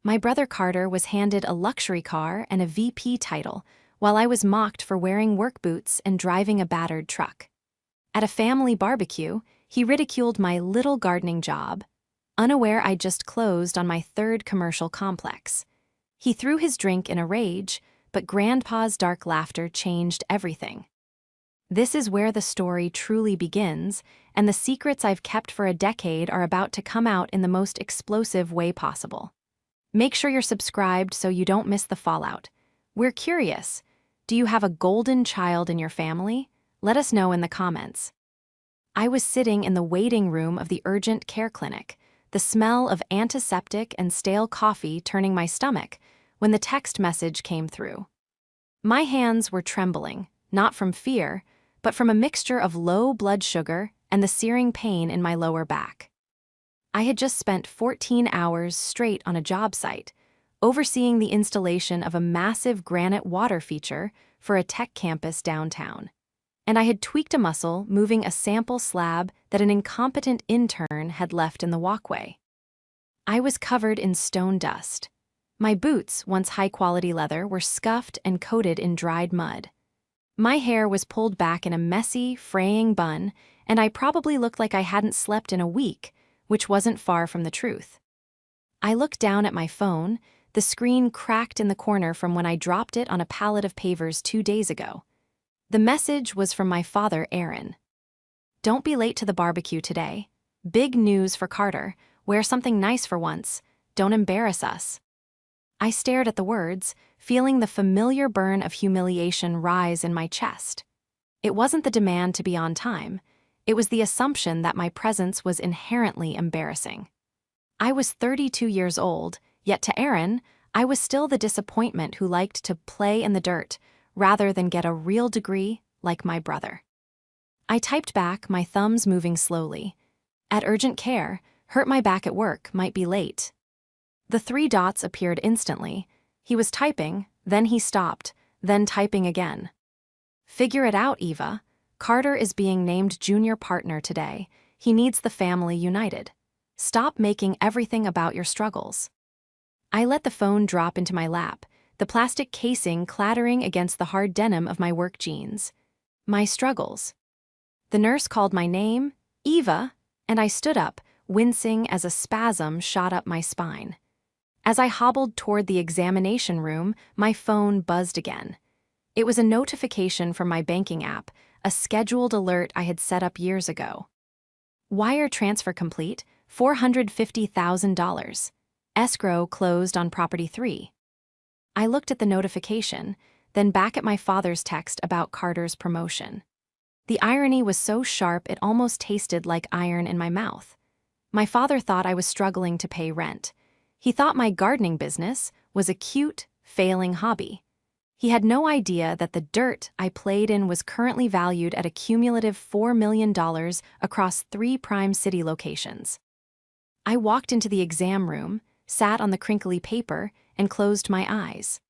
My brother Carter was handed a luxury car and a VP title, while I was mocked for wearing work boots and driving a battered truck. At a family barbecue, he ridiculed my little gardening job, unaware I'd just closed on my third commercial complex. He threw his drink in a rage, but Grandpa's dark laughter changed everything. This is where the story truly begins, and the secrets I've kept for a decade are about to come out in the most explosive way possible. Make sure you're subscribed so you don't miss the fallout. We're curious. Do you have a golden child in your family? Let us know in the comments. I was sitting in the waiting room of the urgent care clinic, the smell of antiseptic and stale coffee turning my stomach, when the text message came through. My hands were trembling, not from fear, but from a mixture of low blood sugar and the searing pain in my lower back. I had just spent 14 hours straight on a job site, overseeing the installation of a massive granite water feature for a tech campus downtown. And I had tweaked a muscle moving a sample slab that an incompetent intern had left in the walkway. I was covered in stone dust. My boots, once high-quality leather, were scuffed and coated in dried mud. My hair was pulled back in a messy, fraying bun, and I probably looked like I hadn't slept in a week, which wasn't far from the truth. I looked down at my phone, the screen cracked in the corner from when I dropped it on a pallet of pavers 2 days ago. The message was from my father, Aaron. Don't be late to the barbecue today. Big news for Carter. Wear something nice for once. Don't embarrass us. I stared at the words, feeling the familiar burn of humiliation rise in my chest. It wasn't the demand to be on time. It was the assumption that my presence was inherently embarrassing. I was 32 years old, yet to Aaron, I was still the disappointment who liked to play in the dirt rather than get a real degree like my brother. I typed back, my thumbs moving slowly. At urgent care, hurt my back at work, might be late. The 3 dots appeared instantly. He was typing, then he stopped, then typing again. Figure it out, Eva. Carter is being named junior partner today. He needs the family united. Stop making everything about your struggles. I let the phone drop into my lap, the plastic casing clattering against the hard denim of my work jeans. My struggles. The nurse called my name, Eva, and I stood up, wincing as a spasm shot up my spine. As I hobbled toward the examination room, my phone buzzed again. It was a notification from my banking app, a scheduled alert I had set up years ago. Wire transfer complete, $450,000. Escrow closed on property 3. I looked at the notification, then back at my father's text about Carter's promotion. The irony was so sharp it almost tasted like iron in my mouth. My father thought I was struggling to pay rent. He thought my gardening business was a cute, failing hobby. He had no idea that the dirt I played in was currently valued at a cumulative $4 million across 3 prime city locations. I walked into the exam room, sat on the crinkly paper, and closed my eyes.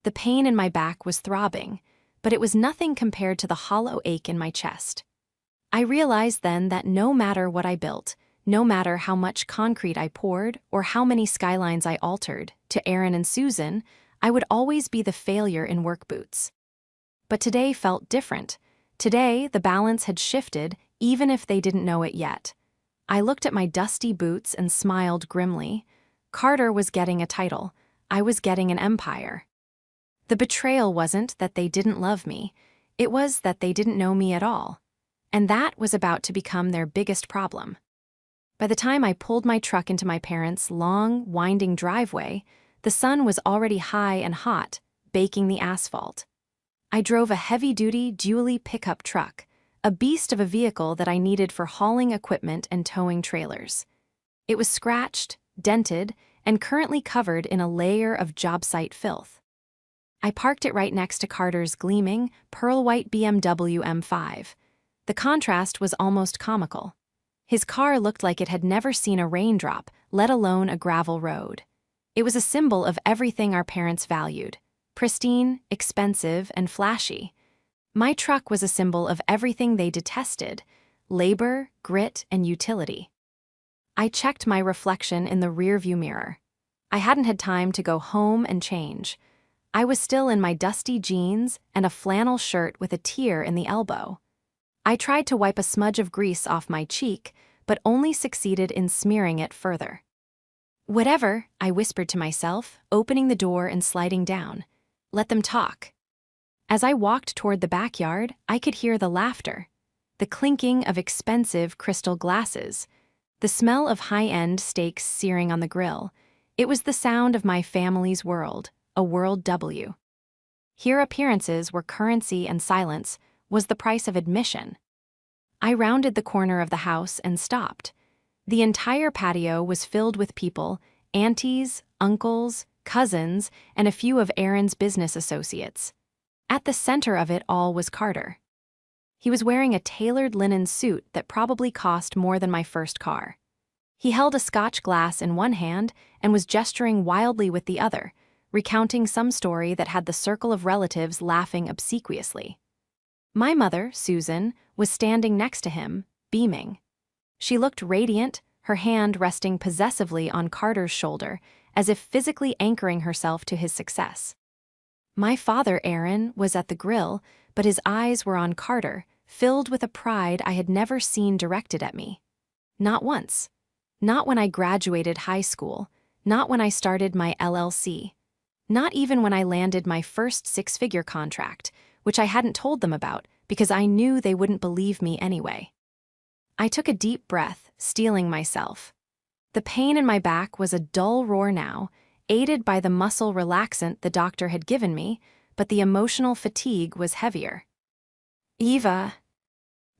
The pain in my back was throbbing, but it was nothing compared to the hollow ache in my chest. I realized then that no matter what I built, no matter how much concrete I poured or how many skylines I altered, to Aaron and Susan, I would always be the failure in work boots. But today felt different. Today, the balance had shifted, even if they didn't know it yet. I looked at my dusty boots and smiled grimly. Carter was getting a title. I was getting an empire. The betrayal wasn't that they didn't love me. It was that they didn't know me at all. And that was about to become their biggest problem. By the time I pulled my truck into my parents' long, winding driveway, the sun was already high and hot, baking the asphalt. I drove a heavy-duty, dually pickup truck, a beast of a vehicle that I needed for hauling equipment and towing trailers. It was scratched, dented, and currently covered in a layer of job site filth. I parked it right next to Carter's gleaming, pearl-white BMW M5. The contrast was almost comical. His car looked like it had never seen a raindrop, let alone a gravel road. It was a symbol of everything our parents valued: pristine, expensive, and flashy. My truck was a symbol of everything they detested: labor, grit, and utility. I checked my reflection in the rearview mirror. I hadn't had time to go home and change. I was still in my dusty jeans and a flannel shirt with a tear in the elbow. I tried to wipe a smudge of grease off my cheek, but only succeeded in smearing it further. "Whatever," I whispered to myself, opening the door and sliding down. "Let them talk." As I walked toward the backyard, I could hear the laughter, the clinking of expensive crystal glasses, the smell of high-end steaks searing on the grill. It was the sound of my family's world, a World W. Here appearances were currency and silence was the price of admission. I rounded the corner of the house and stopped. The entire patio was filled with people, aunties, uncles, cousins, and a few of Aaron's business associates. At the center of it all was Carter. He was wearing a tailored linen suit that probably cost more than my first car. He held a Scotch glass in one hand and was gesturing wildly with the other, recounting some story that had the circle of relatives laughing obsequiously. My mother, Susan, was standing next to him, beaming. She looked radiant, her hand resting possessively on Carter's shoulder, as if physically anchoring herself to his success. My father, Aaron, was at the grill, but his eyes were on Carter, filled with a pride I had never seen directed at me. Not once. Not when I graduated high school, not when I started my LLC, not even when I landed my first six-figure contract, which I hadn't told them about because I knew they wouldn't believe me anyway. I took a deep breath, steeling myself. The pain in my back was a dull roar now, aided by the muscle relaxant the doctor had given me, but the emotional fatigue was heavier. "Eva."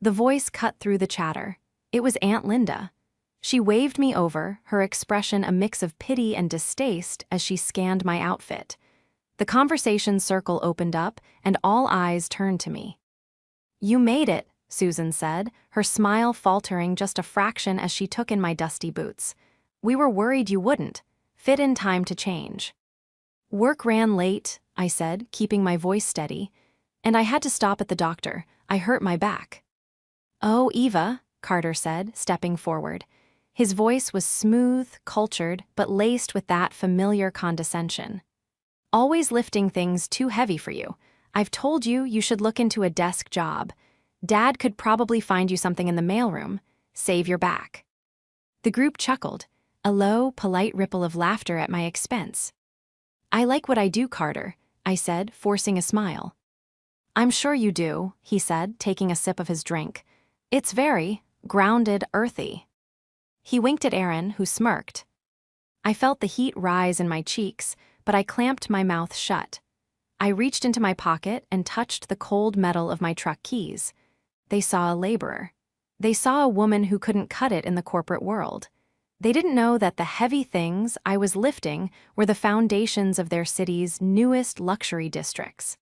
The voice cut through the chatter. It was Aunt Linda. She waved me over, her expression a mix of pity and distaste as she scanned my outfit. The conversation circle opened up, and all eyes turned to me. "You made it," Susan said, her smile faltering just a fraction as she took in my dusty boots. "We were worried you wouldn't fit in time to change." "Work ran late," I said, keeping my voice steady, "and I had to stop at the doctor. I hurt my back." "Oh, Eva," Carter said, stepping forward. His voice was smooth, cultured, but laced with that familiar condescension. "Always lifting things too heavy for you. I've told you you should look into a desk job. Dad could probably find you something in the mailroom. Save your back." The group chuckled, a low, polite ripple of laughter at my expense. "I like what I do, Carter," I said, forcing a smile. "I'm sure you do," he said, taking a sip of his drink. "It's very grounded, earthy." He winked at Aaron, who smirked. I felt the heat rise in my cheeks, but I clamped my mouth shut. I reached into my pocket and touched the cold metal of my truck keys. They saw a laborer. They saw a woman who couldn't cut it in the corporate world. They didn't know that the heavy things I was lifting were the foundations of their city's newest luxury districts.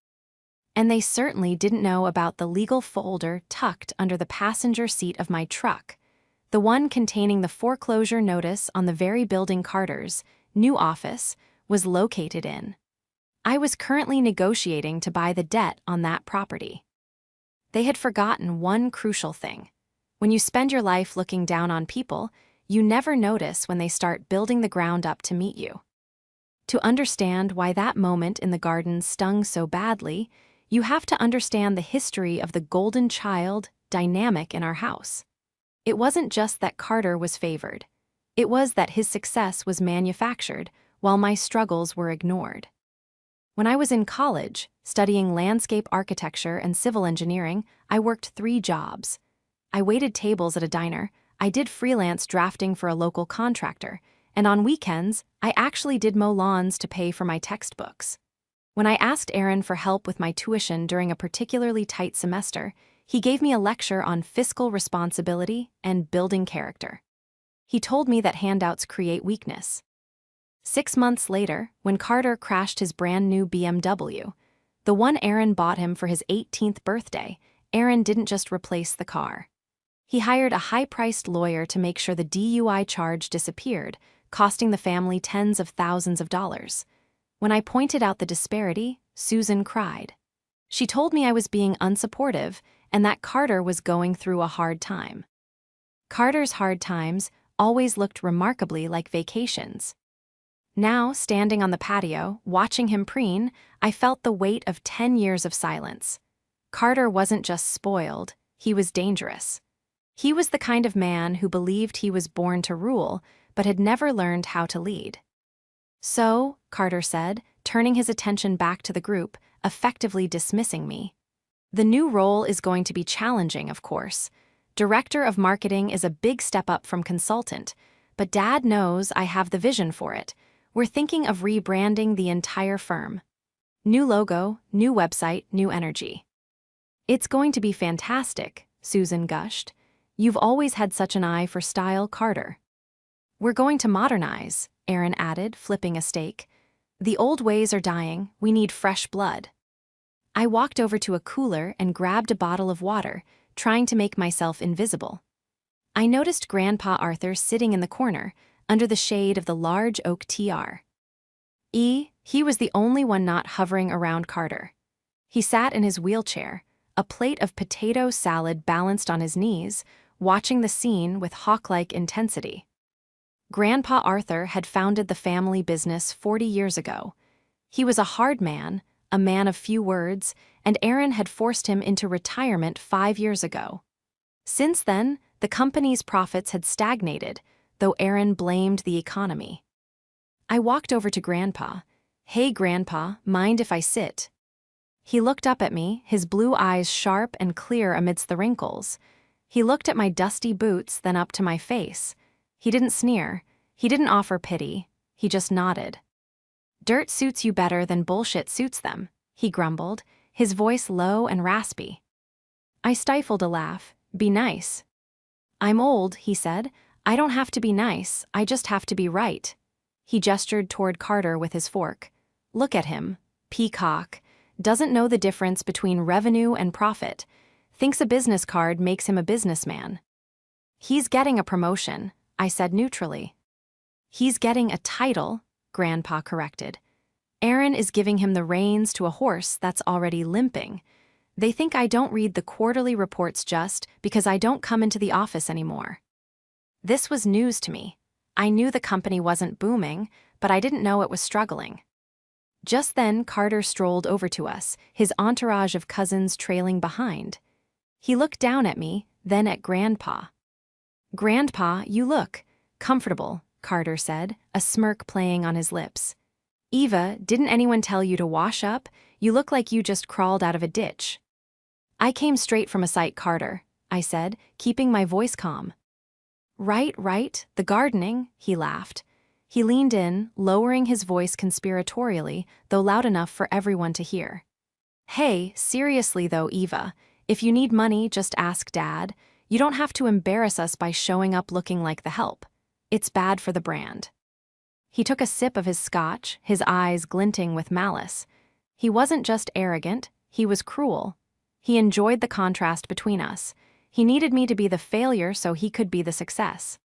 And they certainly didn't know about the legal folder tucked under the passenger seat of my truck, the one containing the foreclosure notice on the very building Carter's new office was located in. I was currently negotiating to buy the debt on that property. They had forgotten one crucial thing. When you spend your life looking down on people, you never notice when they start building the ground up to meet you. To understand why that moment in the garden stung so badly, you have to understand the history of the golden child dynamic in our house. It wasn't just that Carter was favored. It was that his success was manufactured while my struggles were ignored. When I was in college, studying landscape architecture and civil engineering, I worked 3 jobs. I waited tables at a diner, I did freelance drafting for a local contractor, and on weekends, I actually did mow lawns to pay for my textbooks. When I asked Aaron for help with my tuition during a particularly tight semester, he gave me a lecture on fiscal responsibility and building character. He told me that handouts create weakness. 6 months later, when Carter crashed his brand new BMW, the one Aaron bought him for his 18th birthday, Aaron didn't just replace the car. He hired a high-priced lawyer to make sure the DUI charge disappeared, costing the family tens of thousands of dollars. When I pointed out the disparity, Susan cried. She told me I was being unsupportive and that Carter was going through a hard time. Carter's hard times always looked remarkably like vacations. Now, standing on the patio, watching him preen, I felt the weight of 10 years of silence. Carter wasn't just spoiled, he was dangerous. He was the kind of man who believed he was born to rule, but had never learned how to lead. "So," Carter said, turning his attention back to the group, effectively dismissing me. "The new role is going to be challenging, of course. Director of marketing is a big step up from consultant, but Dad knows I have the vision for it. We're thinking of rebranding the entire firm. New logo, new website, new energy." "It's going to be fantastic," Susan gushed. "You've always had such an eye for style, Carter." "We're going to modernize," Aaron added, flipping a steak. "The old ways are dying, we need fresh blood." I walked over to a cooler and grabbed a bottle of water, trying to make myself invisible. I noticed Grandpa Arthur sitting in the corner, under the shade of the large oak TR. He was the only one not hovering around Carter. He sat in his wheelchair, a plate of potato salad balanced on his knees, watching the scene with hawk-like intensity. Grandpa Arthur had founded the family business 40 years ago. He was a hard man, a man of few words, and Aaron had forced him into retirement 5 years ago. Since then, the company's profits had stagnated, though Aaron blamed the economy. I walked over to Grandpa. "Hey, Grandpa, mind if I sit?" He looked up at me, his blue eyes sharp and clear amidst the wrinkles. He looked at my dusty boots, then up to my face. He didn't sneer. He didn't offer pity. He just nodded. "Dirt suits you better than bullshit suits them," he grumbled, his voice low and raspy. I stifled a laugh. "Be nice." "I'm old," he said. "I don't have to be nice, I just have to be right." He gestured toward Carter with his fork. "Look at him. Peacock. Doesn't know the difference between revenue and profit. Thinks a business card makes him a businessman." "He's getting a promotion," I said neutrally. "He's getting a title," Grandpa corrected. "Aaron is giving him the reins to a horse that's already limping. They think I don't read the quarterly reports just because I don't come into the office anymore." This was news to me. I knew the company wasn't booming, but I didn't know it was struggling. Just then, Carter strolled over to us, his entourage of cousins trailing behind. He looked down at me, then at Grandpa. "Grandpa, you look comfortable," Carter said, a smirk playing on his lips. "Eva, didn't anyone tell you to wash up? You look like you just crawled out of a ditch." "I came straight from a site, Carter," I said, keeping my voice calm. Right, the gardening," he laughed. He leaned in, lowering his voice conspiratorially, though loud enough for everyone to hear. "Hey, seriously though, Eva, if you need money, just ask Dad. You don't have to embarrass us by showing up looking like the help. It's bad for the brand." He took a sip of his scotch, his eyes glinting with malice. He wasn't just arrogant, he was cruel. He enjoyed the contrast between us. He needed me to be the failure so he could be the success.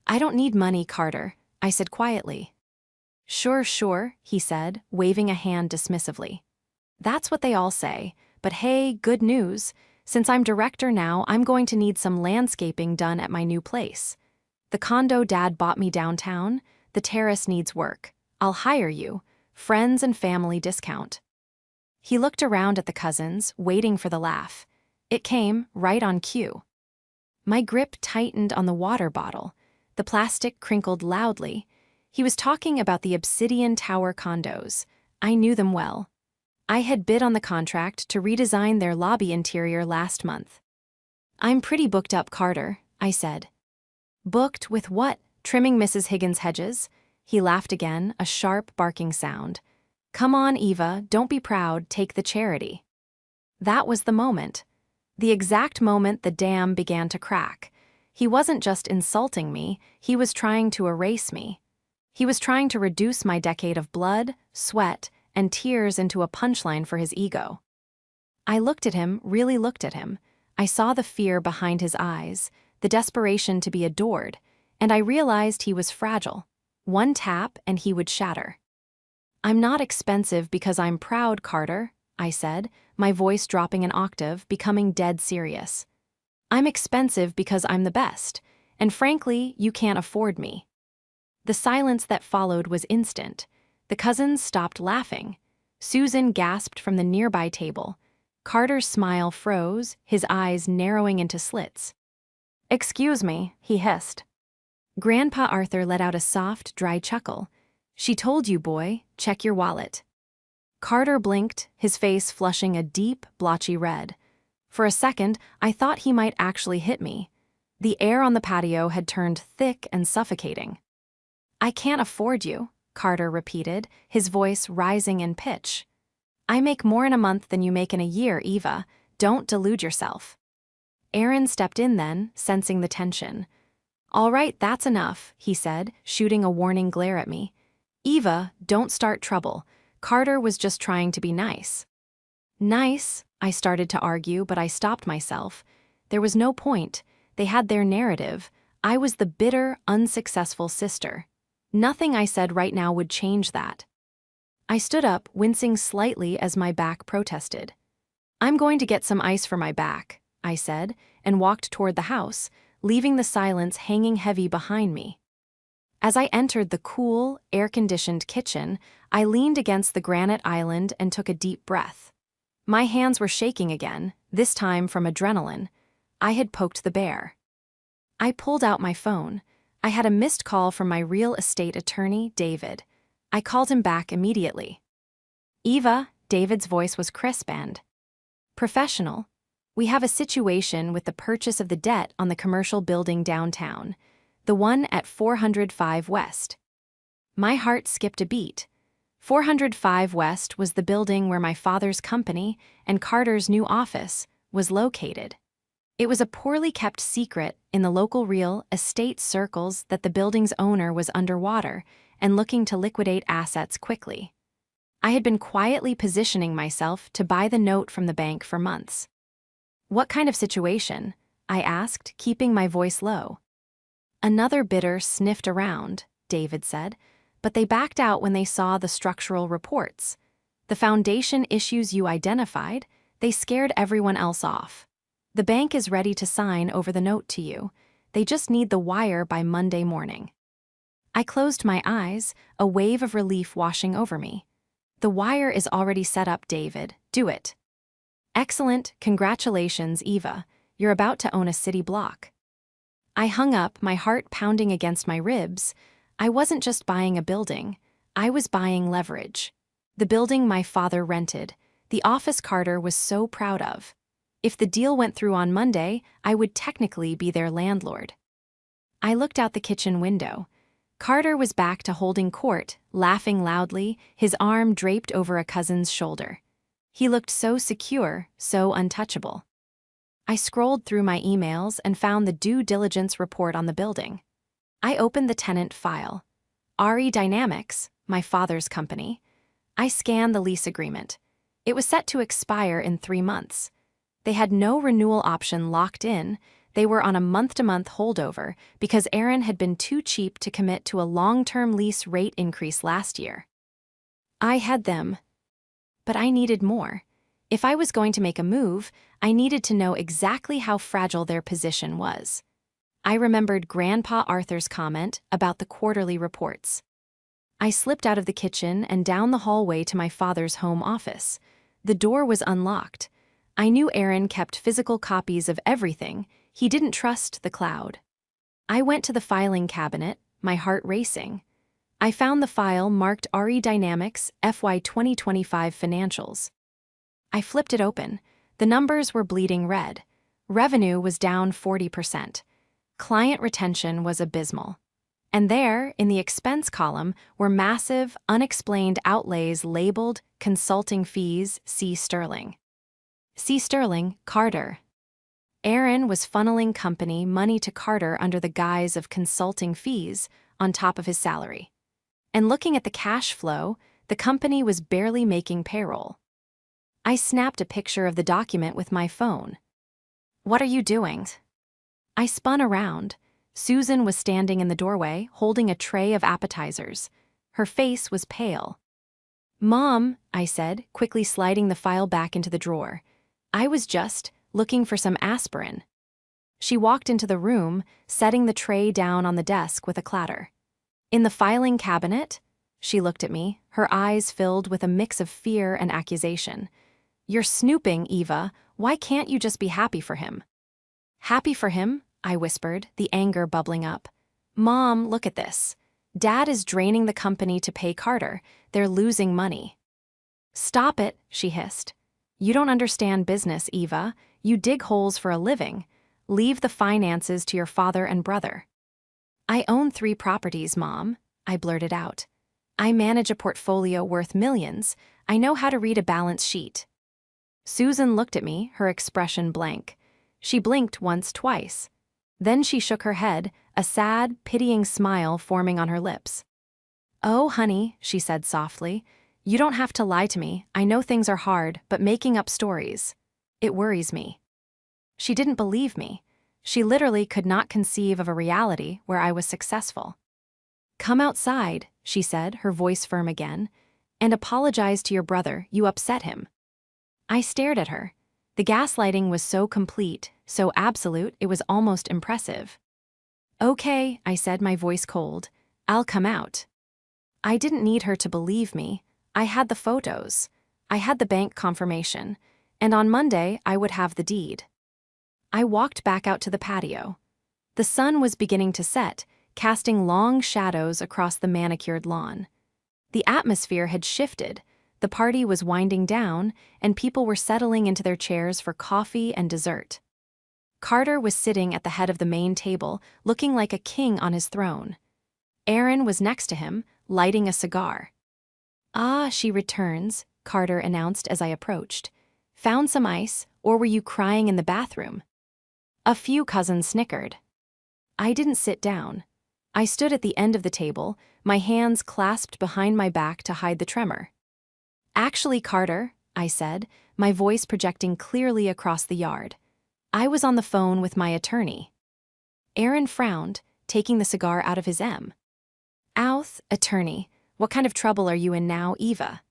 "I don't need money, Carter," I said quietly. Sure, he said, waving a hand dismissively. "That's what they all say, but hey, good news. Since I'm director now, I'm going to need some landscaping done at my new place. The condo Dad bought me downtown, the terrace needs work. I'll hire you. Friends and family discount." He looked around at the cousins, waiting for the laugh. It came right on cue. My grip tightened on the water bottle. The plastic crinkled loudly. He was talking about the Obsidian Tower condos. I knew them well. I had bid on the contract to redesign their lobby interior last month. "I'm pretty booked up, Carter," I said. "Booked with what? Trimming Mrs. Higgins' hedges?" He laughed again, a sharp, barking sound. "Come on, Eva, don't be proud, take the charity." That was the moment. The exact moment the dam began to crack. He wasn't just insulting me, he was trying to erase me. He was trying to reduce my decade of blood, sweat, and tears into a punchline for his ego. I looked at him, really looked at him. I saw the fear behind his eyes, the desperation to be adored, and I realized he was fragile. One tap and he would shatter. "I'm not expensive because I'm proud, Carter," I said, my voice dropping an octave, becoming dead serious. "I'm expensive because I'm the best, and frankly, you can't afford me." The silence that followed was instant. The cousins stopped laughing. Susan gasped from the nearby table. Carter's smile froze, his eyes narrowing into slits. "Excuse me," he hissed. Grandpa Arthur let out a soft, dry chuckle. "She told you, boy, check your wallet." Carter blinked, his face flushing a deep, blotchy red. For a second, I thought he might actually hit me. The air on the patio had turned thick and suffocating. "I can't afford you," Carter repeated, his voice rising in pitch. "I make more in a month than you make in a year, Eva. Don't delude yourself." Aaron stepped in then, sensing the tension. "All right, that's enough," he said, shooting a warning glare at me. "Eva, don't start trouble. Carter was just trying to be nice." "Nice?" I started to argue, but I stopped myself. There was no point. They had their narrative. I was the bitter, unsuccessful sister. Nothing I said right now would change that. I stood up, wincing slightly as my back protested. "I'm going to get some ice for my back," I said, and walked toward the house, leaving the silence hanging heavy behind me. As I entered the cool, air-conditioned kitchen, I leaned against the granite island and took a deep breath. My hands were shaking again, this time from adrenaline. I had poked the bear. I pulled out my phone. I had a missed call from my real estate attorney, David. I called him back immediately. "Eva," David's voice was crisp and professional. "We have a situation with the purchase of the debt on the commercial building downtown, the one at 405 West." My heart skipped a beat. 405 West was the building where my father's company and Carter's new office was located. It was a poorly kept secret in the local real estate circles that the building's owner was underwater and looking to liquidate assets quickly. I had been quietly positioning myself to buy the note from the bank for months. "What kind of situation?" I asked, keeping my voice low. "Another bidder sniffed around," David said, "but they backed out when they saw the structural reports. The foundation issues you identified, they scared everyone else off. The bank is ready to sign over the note to you. They just need the wire by Monday morning." I closed my eyes, a wave of relief washing over me. "The wire is already set up, David. Do it." "Excellent. Congratulations, Eva. You're about to own a city block." I hung up, my heart pounding against my ribs. I wasn't just buying a building. I was buying leverage. The building my father rented, the office Carter was so proud of. If the deal went through on Monday, I would technically be their landlord. I looked out the kitchen window. Carter was back to holding court, laughing loudly, his arm draped over a cousin's shoulder. He looked so secure, so untouchable. I scrolled through my emails and found the due diligence report on the building. I opened the tenant file. D.r.a.m.a, my father's company. I scanned the lease agreement. It was set to expire in 3 months. They had no renewal option locked in. They were on a month-to-month holdover because Aaron had been too cheap to commit to a long-term lease rate increase last year. I had them, but I needed more. If I was going to make a move, I needed to know exactly how fragile their position was. I remembered Grandpa Arthur's comment about the quarterly reports. I slipped out of the kitchen and down the hallway to my father's home office. The door was unlocked. I knew Aaron kept physical copies of everything. He didn't trust the cloud. I went to the filing cabinet, my heart racing. I found the file marked D.r.a.m.a FY 2025 financials. I flipped it open. The numbers were bleeding red. Revenue was down 40%. Client retention was abysmal. And there, in the expense column, were massive, unexplained outlays labeled consulting fees C. Sterling. C. Sterling, Carter. Aaron was funneling company money to Carter under the guise of consulting fees on top of his salary. And looking at the cash flow, the company was barely making payroll. I snapped a picture of the document with my phone. "What are you doing?" I spun around. Susan was standing in the doorway, holding a tray of appetizers. Her face was pale. "Mom," I said, quickly sliding the file back into the drawer. "I was just looking for some aspirin." She walked into the room, setting the tray down on the desk with a clatter. In the filing cabinet? She looked at me, her eyes filled with a mix of fear and accusation. You're snooping, Eva. Why can't you just be happy for him? Happy for him? I whispered, the anger bubbling up. Mom, look at this. Dad is draining the company to pay Carter. They're losing money. Stop it, she hissed. You don't understand business, Eva. You dig holes for a living. Leave the finances to your father and brother. I own 3 properties, Mom, I blurted out. I manage a portfolio worth millions. I know how to read a balance sheet. Susan looked at me, her expression blank. She blinked once, twice. Then she shook her head, a sad, pitying smile forming on her lips. Oh, honey, she said softly. You don't have to lie to me. I know things are hard, but making up stories, it worries me. She didn't believe me. She literally could not conceive of a reality where I was successful. Come outside, she said, her voice firm again, and apologize to your brother. You upset him. I stared at her. The gaslighting was so complete, so absolute, it was almost impressive. Okay, I said, my voice cold. I'll come out. I didn't need her to believe me. I had the photos. I had the bank confirmation. And on Monday, I would have the deed. I walked back out to the patio. The sun was beginning to set, casting long shadows across the manicured lawn. The atmosphere had shifted. The party was winding down, and people were settling into their chairs for coffee and dessert. Carter was sitting at the head of the main table, looking like a king on his throne. Aaron was next to him, lighting a cigar. Ah, she returns, Carter announced as I approached. Found some ice, or were you crying in the bathroom? A few cousins snickered. I didn't sit down. I stood at the end of the table, my hands clasped behind my back to hide the tremor. Actually, Carter, I said, my voice projecting clearly across the yard. I was on the phone with my attorney. Aaron frowned, taking the cigar out of his M. Outh, attorney, what kind of trouble are you in now, Eva?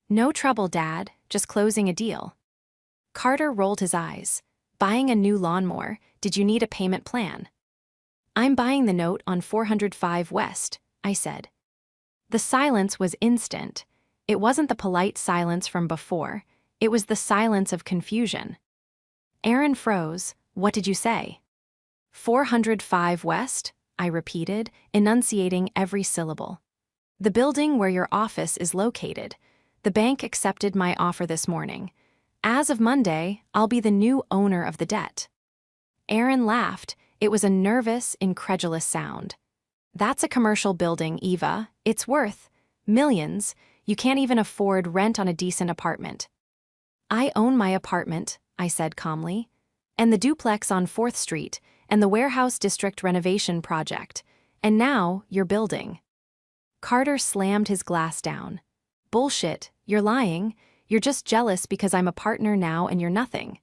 No trouble, Dad, just closing a deal. Carter rolled his eyes. Buying a new lawnmower, did you need a payment plan? I'm buying the note on 405 West, I said. The silence was instant. It wasn't the polite silence from before. It was the silence of confusion. Aaron froze. What did you say? 405 West, I repeated, enunciating every syllable. The building where your office is located. The bank accepted my offer this morning. As of Monday, I'll be the new owner of the debt. Aaron laughed. It was a nervous, incredulous sound. That's a commercial building, Eva. It's worth millions. You can't even afford rent on a decent apartment. I own my apartment, I said calmly, and the duplex on 4th Street, and the warehouse district renovation project, and now you're building. Carter slammed his glass down. Bullshit, you're lying. You're just jealous because I'm a partner now and you're nothing.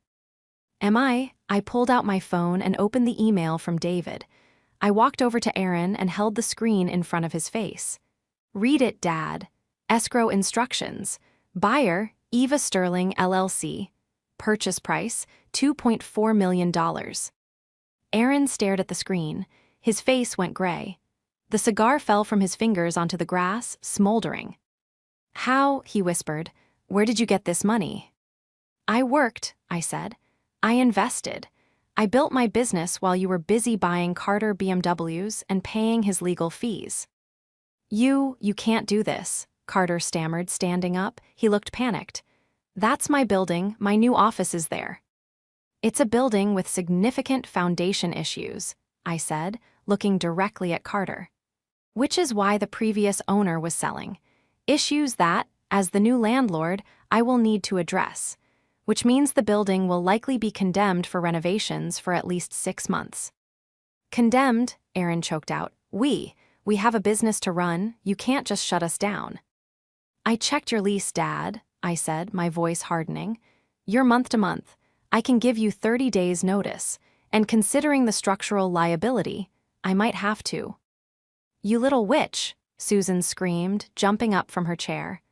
Am I? I pulled out my phone and opened the email from David. I walked over to Aaron and held the screen in front of his face. Read it, Dad. Escrow instructions. Buyer, Eva Sterling, LLC. Purchase price, $2.4 million. Aaron stared at the screen. His face went gray. The cigar fell from his fingers onto the grass, smoldering. How, he whispered, where did you get this money? I worked, I said. I invested. I built my business while you were busy buying Carter BMWs and paying his legal fees. You can't do this, Carter stammered, standing up. He looked panicked. That's my building, my new office is there. It's a building with significant foundation issues, I said, looking directly at Carter. Which is why the previous owner was selling. Issues that, as the new landlord, I will need to address. Which means the building will likely be condemned for renovations for at least 6 months. Condemned, Aaron choked out. We have a business to run, you can't just shut us down. I checked your lease, Dad, I said, my voice hardening. You're month to month. I can give you 30 days notice, and considering the structural liability, I might have to. You little witch, Susan screamed, jumping up from her chair.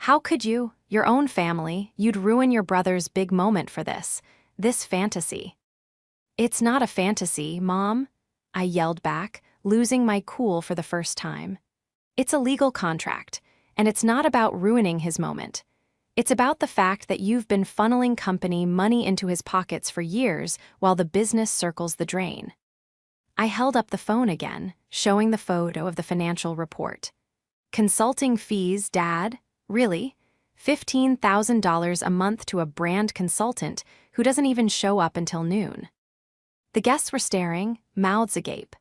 How could you? Your own family, you'd ruin your brother's big moment for this fantasy. It's not a fantasy, Mom, I yelled back, losing my cool for the first time. It's a legal contract, and it's not about ruining his moment. It's about the fact that you've been funneling company money into his pockets for years while the business circles the drain. I held up the phone again, showing the photo of the financial report. Consulting fees, Dad? Really? $15,000 a month to a brand consultant who doesn't even show up until noon. The guests were staring, mouths agape.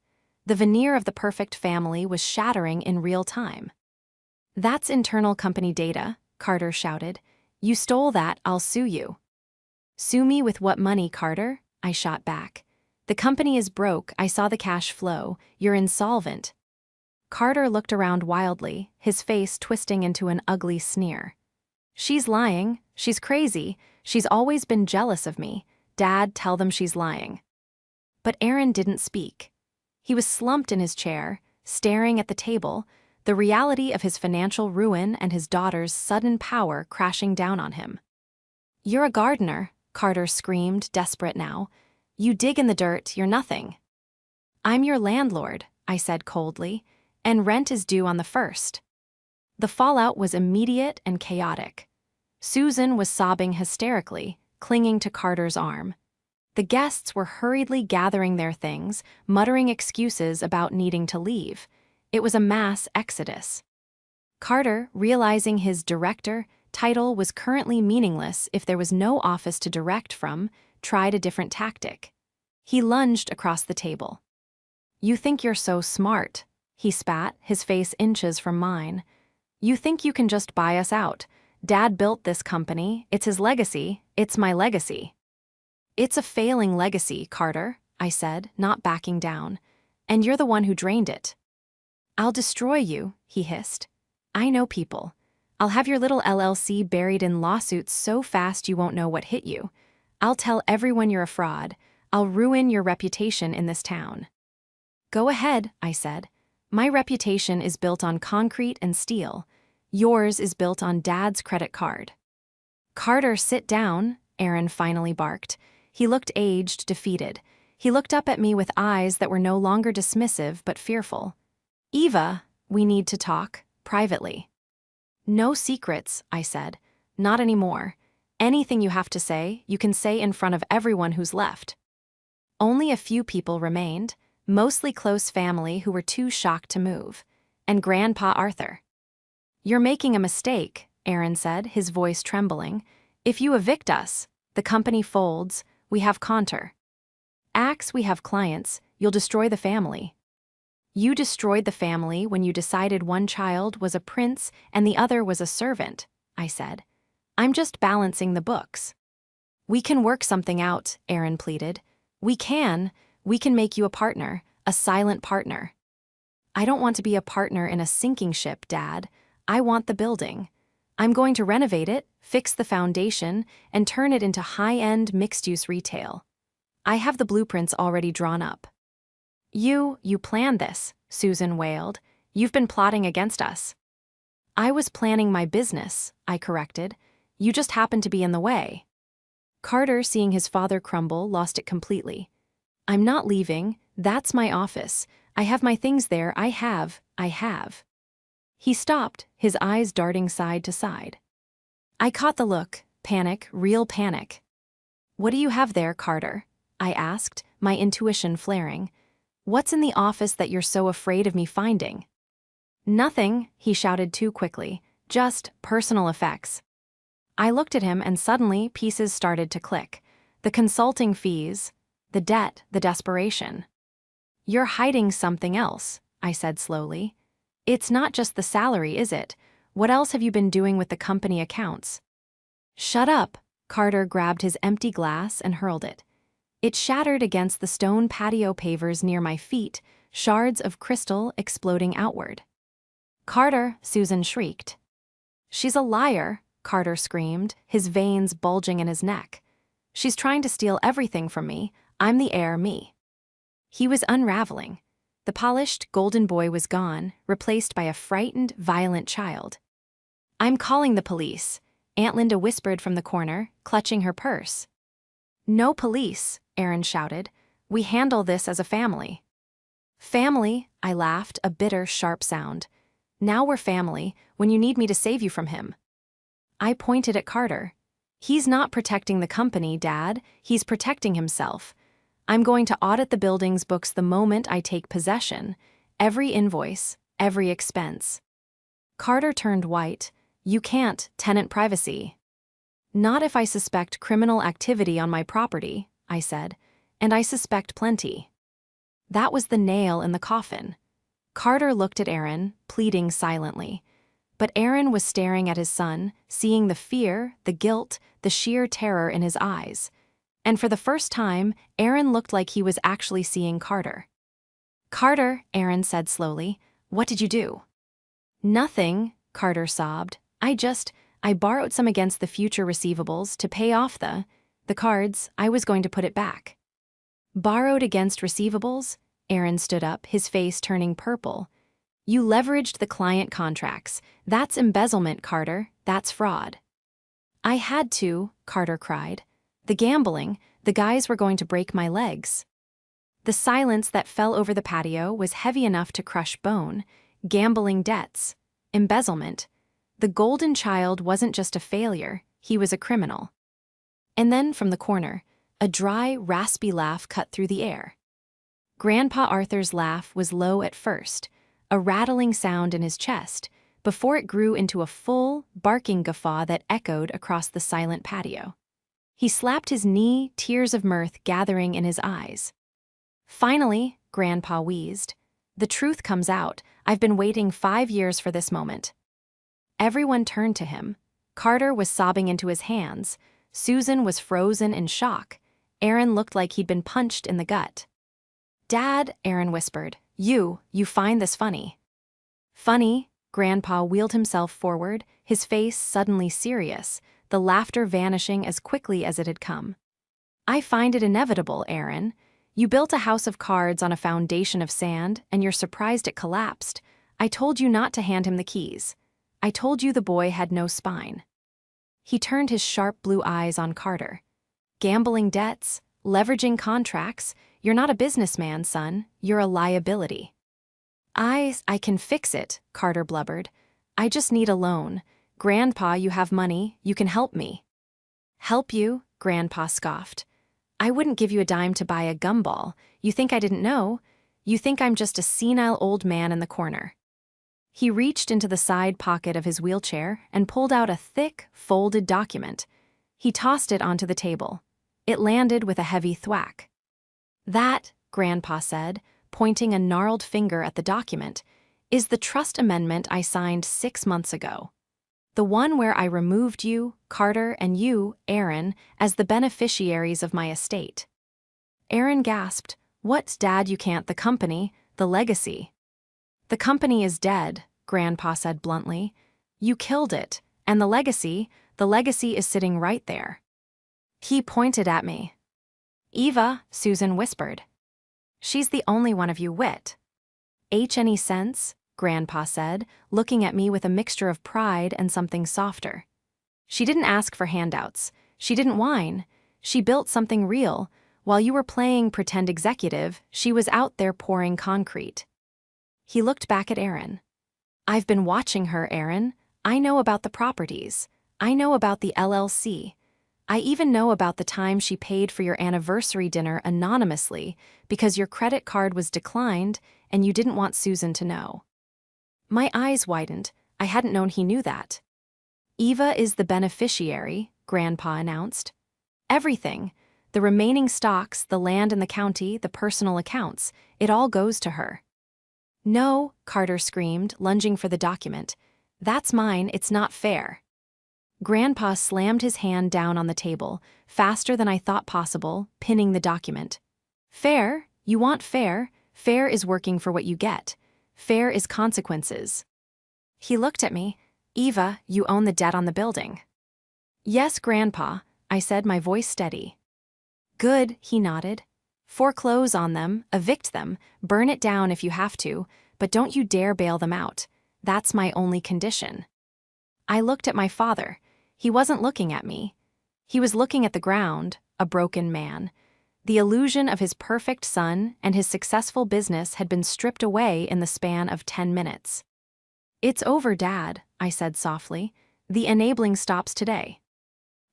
The veneer of the perfect family was shattering in real time. "That's internal company data," Carter shouted. "You stole that, I'll sue you." "Sue me with what money, Carter?" I shot back. "The company is broke, I saw the cash flow, you're insolvent." Carter looked around wildly, his face twisting into an ugly sneer. "She's lying, she's crazy, she's always been jealous of me. Dad, tell them she's lying." But Aaron didn't speak. He was slumped in his chair, staring at the table, the reality of his financial ruin and his daughter's sudden power crashing down on him. "You're a gardener," Carter screamed, desperate now. "You dig in the dirt, you're nothing." "I'm your landlord," I said coldly, "and rent is due on the 1st. The fallout was immediate and chaotic. Susan was sobbing hysterically, clinging to Carter's arm. The guests were hurriedly gathering their things, muttering excuses about needing to leave. It was a mass exodus. Carter, realizing his director title was currently meaningless if there was no office to direct from, tried a different tactic. He lunged across the table. "You think you're so smart," he spat, his face inches from mine. "You think you can just buy us out. Dad built this company, it's his legacy, it's my legacy." "It's a failing legacy, Carter," I said, not backing down. "And you're the one who drained it." "I'll destroy you," he hissed. "I know people. I'll have your little LLC buried in lawsuits so fast you won't know what hit you. I'll tell everyone you're a fraud. I'll ruin your reputation in this town." "Go ahead," I said. "My reputation is built on concrete and steel. Yours is built on Dad's credit card." "Carter, sit down," Aaron finally barked. He looked aged, defeated. He looked up at me with eyes that were no longer dismissive but fearful. "Eva, we need to talk, privately." "No secrets," I said. "Not anymore. Anything you have to say, you can say in front of everyone who's left." Only a few people remained, mostly close family who were too shocked to move, and Grandpa Arthur. "You're making a mistake," Aaron said, his voice trembling. "If you evict us, the company folds, we have Conter. Axe, we have clients, you'll destroy the family." "You destroyed the family when you decided one child was a prince and the other was a servant," I said. "I'm just balancing the books." "We can work something out," Aaron pleaded. We can make you a partner, a silent partner." "I don't want to be a partner in a sinking ship, Dad. I want the building. I'm going to renovate it, fix the foundation, and turn it into high-end mixed-use retail. I have the blueprints already drawn up." You planned this," Susan wailed. "You've been plotting against us." "I was planning my business," I corrected. "You just happened to be in the way." Carter, seeing his father crumble, lost it completely. "I'm not leaving. That's my office. I have my things there. I have. He stopped, his eyes darting side to side. I caught the look, panic, real panic. "What do you have there, Carter?" I asked, my intuition flaring. "What's in the office that you're so afraid of me finding?" "Nothing," he shouted too quickly. "Just personal effects." I looked at him and suddenly pieces started to click. The consulting fees, the debt, the desperation. "You're hiding something else," I said slowly. "It's not just the salary, is it? What else have you been doing with the company accounts?" "Shut up," Carter grabbed his empty glass and hurled it. It shattered against the stone patio pavers near my feet, shards of crystal exploding outward. "Carter," Susan shrieked. "She's a liar," Carter screamed, his veins bulging in his neck. "She's trying to steal everything from me. I'm the heir, me." He was unraveling. The polished, golden boy was gone, replaced by a frightened, violent child. "I'm calling the police," Aunt Linda whispered from the corner, clutching her purse. "No police," Aaron shouted. "We handle this as a family." Family, I laughed, a bitter, sharp sound. Now we're family, when you need me to save you from him. I pointed at Carter. He's not protecting the company, Dad. He's protecting himself. I'm going to audit the building's books the moment I take possession. Every invoice, every expense. Carter turned white. You can't, tenant privacy. Not if I suspect criminal activity on my property, I said, and I suspect plenty. That was the nail in the coffin. Carter looked at Aaron, pleading silently. But Aaron was staring at his son, seeing the fear, the guilt, the sheer terror in his eyes. And for the first time, Aaron looked like he was actually seeing Carter. Carter, Aaron said slowly, what did you do? Nothing, Carter sobbed. I borrowed some against the future receivables to pay off the cards. I was going to put it back. Borrowed against receivables? Aaron stood up, his face turning purple. You leveraged the client contracts. That's embezzlement, Carter. That's fraud. I had to, Carter cried. The gambling, the guys were going to break my legs. The silence that fell over the patio was heavy enough to crush bone. Gambling debts. Embezzlement. The golden child wasn't just a failure, he was a criminal. And then, from the corner, a dry, raspy laugh cut through the air. Grandpa Arthur's laugh was low at first, a rattling sound in his chest, before it grew into a full, barking guffaw that echoed across the silent patio. He slapped his knee, tears of mirth gathering in his eyes. Finally, Grandpa wheezed, the truth comes out. I've been waiting 5 years for this moment. Everyone turned to him. Carter was sobbing into his hands. Susan was frozen in shock. Aaron looked like he'd been punched in the gut. Dad, Aaron whispered, you find this funny. Funny, Grandpa wheeled himself forward, his face suddenly serious, the laughter vanishing as quickly as it had come. I find it inevitable, Aaron. You built a house of cards on a foundation of sand, and you're surprised it collapsed. I told you not to hand him the keys. I told you the boy had no spine. He turned his sharp blue eyes on Carter. Gambling debts, leveraging contracts, you're not a businessman, son, you're a liability. I can fix it, Carter blubbered. I just need a loan. Grandpa, you have money, you can help me. Help you? Grandpa scoffed. I wouldn't give you a dime to buy a gumball. You think I didn't know? You think I'm just a senile old man in the corner. He reached into the side pocket of his wheelchair and pulled out a thick, folded document. He tossed it onto the table. It landed with a heavy thwack. That, Grandpa said, pointing a gnarled finger at the document, is the trust amendment I signed 6 months ago. The one where I removed you, Carter, and you, Aaron, as the beneficiaries of my estate. Aaron gasped, What, Dad, you can't, the company, the legacy. The company is dead, Grandpa said bluntly. You killed it, and the legacy is sitting right there. He pointed at me. Eva, Susan whispered. She's the only one of you wit. Any sense? Grandpa said, looking at me with a mixture of pride and something softer. She didn't ask for handouts. She didn't whine. She built something real. While you were playing pretend executive, she was out there pouring concrete. He looked back at Aaron. I've been watching her, Aaron. I know about the properties. I know about the LLC. I even know about the time she paid for your anniversary dinner anonymously because your credit card was declined and you didn't want Susan to know. My eyes widened. I hadn't known he knew that. Eva is the beneficiary, Grandpa announced. Everything. The remaining stocks, the land in the county, the personal accounts, it all goes to her. No, Carter screamed, lunging for the document. That's mine, it's not fair. Grandpa slammed his hand down on the table, faster than I thought possible, pinning the document. Fair? You want fair? Fair is working for what you get. Fair is consequences. He looked at me. Eva, you own the debt on the building. Yes, Grandpa, I said, my voice steady. Good, he nodded. Foreclose on them, evict them, burn it down if you have to, but don't you dare bail them out. That's my only condition. I looked at my father. He wasn't looking at me. He was looking at the ground, a broken man. The illusion of his perfect son and his successful business had been stripped away in the span of 10 minutes. "It's over, Dad," I said softly. "The enabling stops today."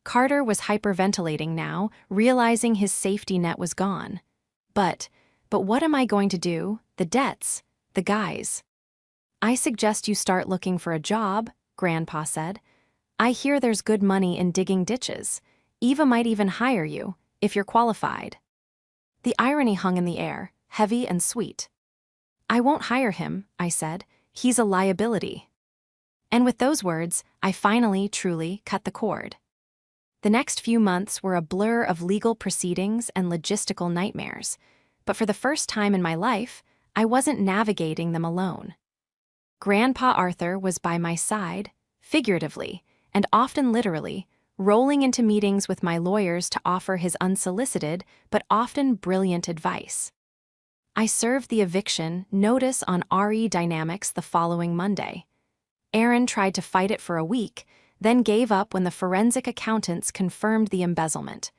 Carter was hyperventilating now, realizing his safety net was gone. But what am I going to do? The debts, the guys. "I suggest you start looking for a job," Grandpa said. "I hear there's good money in digging ditches. Eva might even hire you, if you're qualified." The irony hung in the air, heavy and sweet. "I won't hire him," I said. "He's a liability." And with those words, I finally, truly cut the cord. The next few months were a blur of legal proceedings and logistical nightmares, but for the first time in my life, I wasn't navigating them alone. Grandpa Arthur was by my side, figuratively, and often literally, rolling into meetings with my lawyers to offer his unsolicited but often brilliant advice. I served the eviction notice on R.e. Dynamics the following Monday. Aaron tried to fight it for a week, then gave up when the forensic accountants confirmed the embezzlement.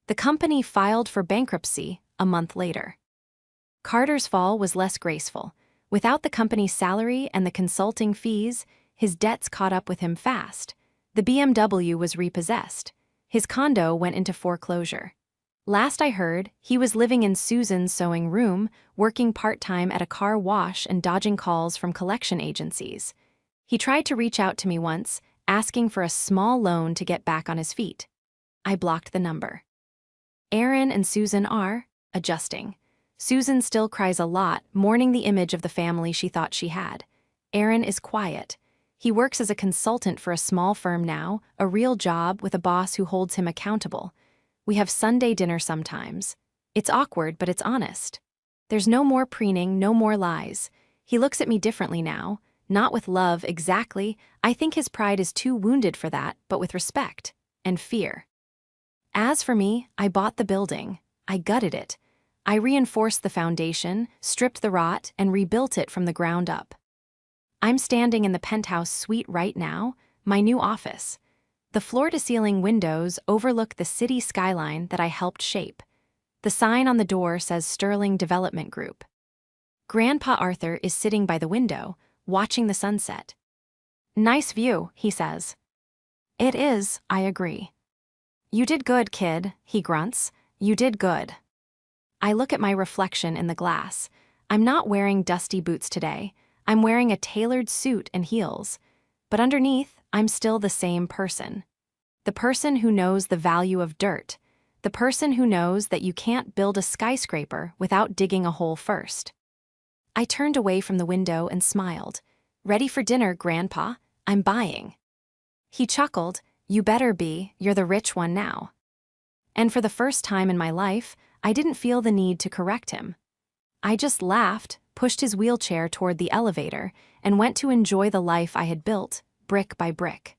The company filed for bankruptcy a month later. Carter's fall was less graceful. Without the company's salary and the consulting fees, his debts caught up with him fast. The BMW was repossessed. His condo went into foreclosure. Last I heard, he was living in Susan's sewing room, working part-time at a car wash and dodging calls from collection agencies. He tried to reach out to me once, asking for a small loan to get back on his feet. I blocked the number. Aaron and Susan are adjusting. Susan still cries a lot, mourning the image of the family she thought she had. Aaron is quiet. He works as a consultant for a small firm now, a real job with a boss who holds him accountable. We have Sunday dinner sometimes. It's awkward, but it's honest. There's no more preening, no more lies. He looks at me differently now, not with love exactly. I think his pride is too wounded for that, but with respect and fear. As for me, I bought the building. I gutted it. I reinforced the foundation, stripped the rot, and rebuilt it from the ground up. I'm standing in the penthouse suite right now, my new office. The floor-to-ceiling windows overlook the city skyline that I helped shape. The sign on the door says Sterling Development Group. Grandpa Arthur is sitting by the window, watching the sunset. "Nice view," he says. "It is," I agree. "You did good, kid," he grunts. "You did good." I look at my reflection in the glass. I'm not wearing dusty boots today. I'm wearing a tailored suit and heels. But underneath, I'm still the same person. The person who knows the value of dirt. The person who knows that you can't build a skyscraper without digging a hole first. I turned away from the window and smiled. "Ready for dinner, Grandpa? I'm buying." He chuckled. "You better be, you're the rich one now." And for the first time in my life, I didn't feel the need to correct him. I just laughed, pushed his wheelchair toward the elevator, and went to enjoy the life I had built, brick by brick.